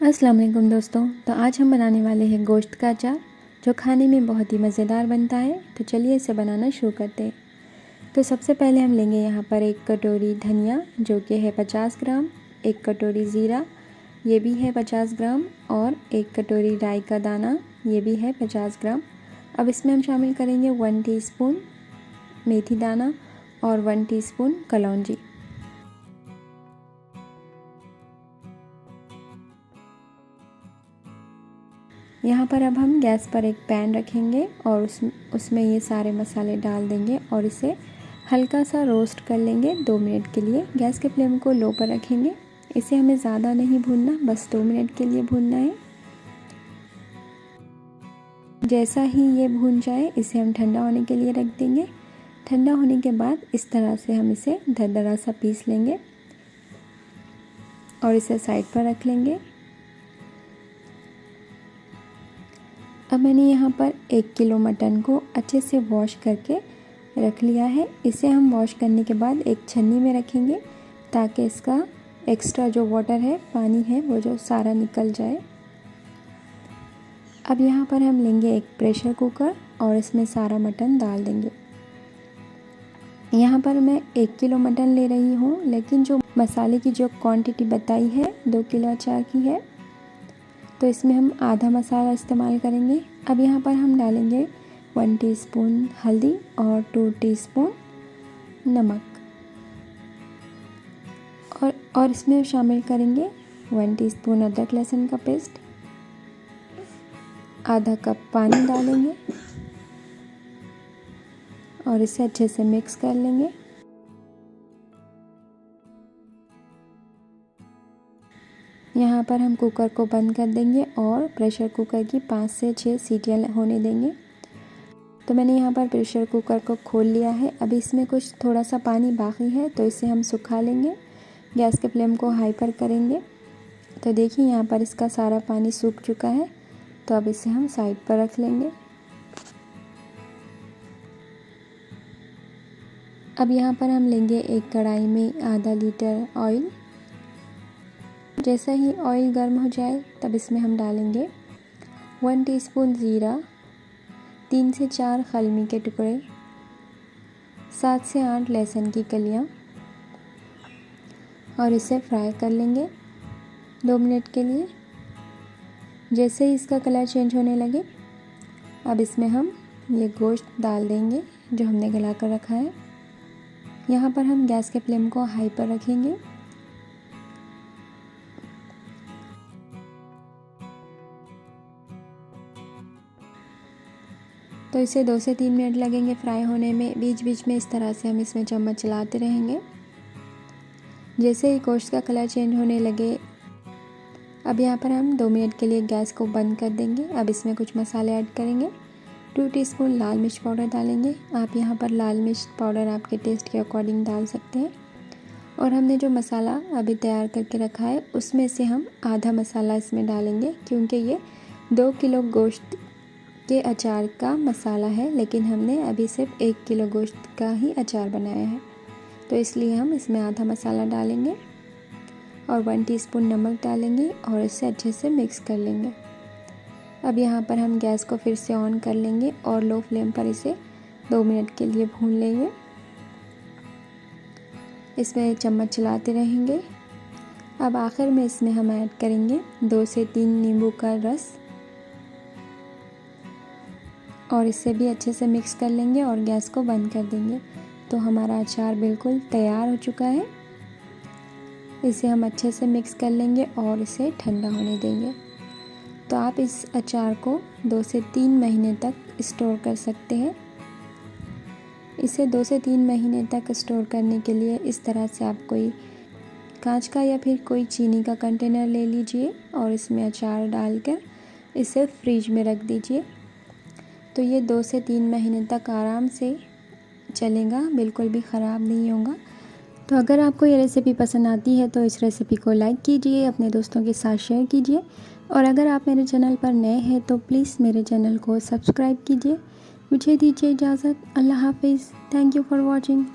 अस्सलाम वालेकुम दोस्तों। तो आज हम बनाने वाले हैं गोश्त का अचार, जो खाने में बहुत ही मज़ेदार बनता है। तो चलिए इसे बनाना शुरू करते हैं। तो सबसे पहले हम लेंगे यहाँ पर 1 कटोरी धनिया, जो कि है 50 ग्राम, 1 कटोरी ज़ीरा, ये भी है 50 ग्राम, और 1 कटोरी राई का दाना, ये भी है 50 ग्राम। अब इसमें हम शामिल करेंगे 1 टीस्पून मेथी दाना और 1 टीस्पून कलौंजी। यहाँ पर अब हम गैस पर एक पैन रखेंगे और उसमें ये सारे मसाले डाल देंगे और इसे हल्का सा रोस्ट कर लेंगे 2 मिनट के लिए। गैस के फ्लेम को लो पर रखेंगे। इसे हमें ज़्यादा नहीं भूनना, बस 2 मिनट के लिए भूनना है। जैसा ही ये भून जाए इसे हम ठंडा होने के लिए रख देंगे। ठंडा होने के बाद इस तरह से हम इसे दरदरा सा पीस लेंगे और इसे साइड पर रख लेंगे। अब मैंने यहाँ पर 1 किलो मटन को अच्छे से वॉश करके रख लिया है। इसे हम वॉश करने के बाद एक छन्नी में रखेंगे ताकि इसका एक्स्ट्रा जो वाटर है, पानी है, वो जो सारा निकल जाए। अब यहाँ पर हम लेंगे एक प्रेशर कुकर और इसमें सारा मटन डाल देंगे। यहाँ पर मैं 1 किलो मटन ले रही हूँ, लेकिन जो मसाले की जो क्वांटिटी बताई है 2 किलो अचार की है, तो इसमें हम आधा मसाला इस्तेमाल करेंगे। अब यहाँ पर हम डालेंगे 1 टीस्पून हल्दी और 2 टीस्पून नमक, और इसमें शामिल करेंगे 1 टीस्पून अदरक लहसुन का पेस्ट। आधा कप पानी डालेंगे और इसे अच्छे से मिक्स कर लेंगे। यहाँ पर हम कुकर को बंद कर देंगे और प्रेशर कुकर की 5 से 6 सीटियाँ होने देंगे। तो मैंने यहाँ पर प्रेशर कुकर को खोल लिया है। अभी इसमें कुछ थोड़ा सा पानी बाकी है, तो इसे हम सुखा लेंगे। गैस के फ्लेम को हाई पर करेंगे। तो देखिए यहाँ पर इसका सारा पानी सूख चुका है। तो अब इसे हम साइड पर रख लेंगे। अब यहाँ पर हम लेंगे एक कढ़ाई में आधा लीटर ऑयल। जैसा ही ऑयल गर्म हो जाए तब इसमें हम डालेंगे 1 टीस्पून ज़ीरा, 3 से 4 कलमी के टुकड़े, 7 से 8 लहसुन की कलियाँ, और इसे फ्राई कर लेंगे 2 मिनट के लिए। जैसे ही इसका कलर चेंज होने लगे, अब इसमें हम ये गोश्त डाल देंगे जो हमने गला कर रखा है। यहाँ पर हम गैस के फ्लेम को हाई पर रखेंगे। तो इसे 2 से 3 मिनट लगेंगे फ्राई होने में। बीच बीच में इस तरह से हम इसमें चम्मच चलाते रहेंगे। जैसे ही गोश्त का कलर चेंज होने लगे, अब यहाँ पर हम 2 मिनट के लिए गैस को बंद कर देंगे। अब इसमें कुछ मसाले ऐड करेंगे। 2 टीस्पून लाल मिर्च पाउडर डालेंगे। आप यहाँ पर लाल मिर्च पाउडर आपके टेस्ट के अकॉर्डिंग डाल सकते हैं। और हमने जो मसाला अभी तैयार करके रखा है उसमें से हम आधा मसाला इसमें डालेंगे, क्योंकि ये 2 किलो गोश्त के अचार का मसाला है, लेकिन हमने अभी सिर्फ 1 किलो गोश्त का ही अचार बनाया है, तो इसलिए हम इसमें आधा मसाला डालेंगे और 1 टीस्पून नमक डालेंगे और इसे अच्छे से मिक्स कर लेंगे। अब यहाँ पर हम गैस को फिर से ऑन कर लेंगे और लो फ्लेम पर इसे 2 मिनट के लिए भून लेंगे। इसमें चम्मच चलाते रहेंगे। अब आखिर में इसमें हम ऐड करेंगे 2 से 3 नींबू का रस और इसे भी अच्छे से मिक्स कर लेंगे और गैस को बंद कर देंगे। तो हमारा अचार बिल्कुल तैयार हो चुका है। इसे हम अच्छे से मिक्स कर लेंगे और इसे ठंडा होने देंगे। तो आप इस अचार को 2 से 3 महीने तक स्टोर कर सकते हैं। इसे 2 से 3 महीने तक स्टोर करने के लिए इस तरह से आप कोई कांच का या फिर कोई चीनी का कंटेनर ले लीजिए और इसमें अचार डालकर इसे फ्रिज में रख दीजिए। तो ये 2 से 3 महीने तक आराम से चलेगा, बिल्कुल भी ख़राब नहीं होगा। तो अगर आपको ये रेसिपी पसंद आती है तो इस रेसिपी को लाइक कीजिए, अपने दोस्तों के साथ शेयर कीजिए, और अगर आप मेरे चैनल पर नए हैं तो प्लीज़ मेरे चैनल को सब्सक्राइब कीजिए। मुझे दीजिए इजाज़त। अल्लाह हाफिज़। Thank you for watching.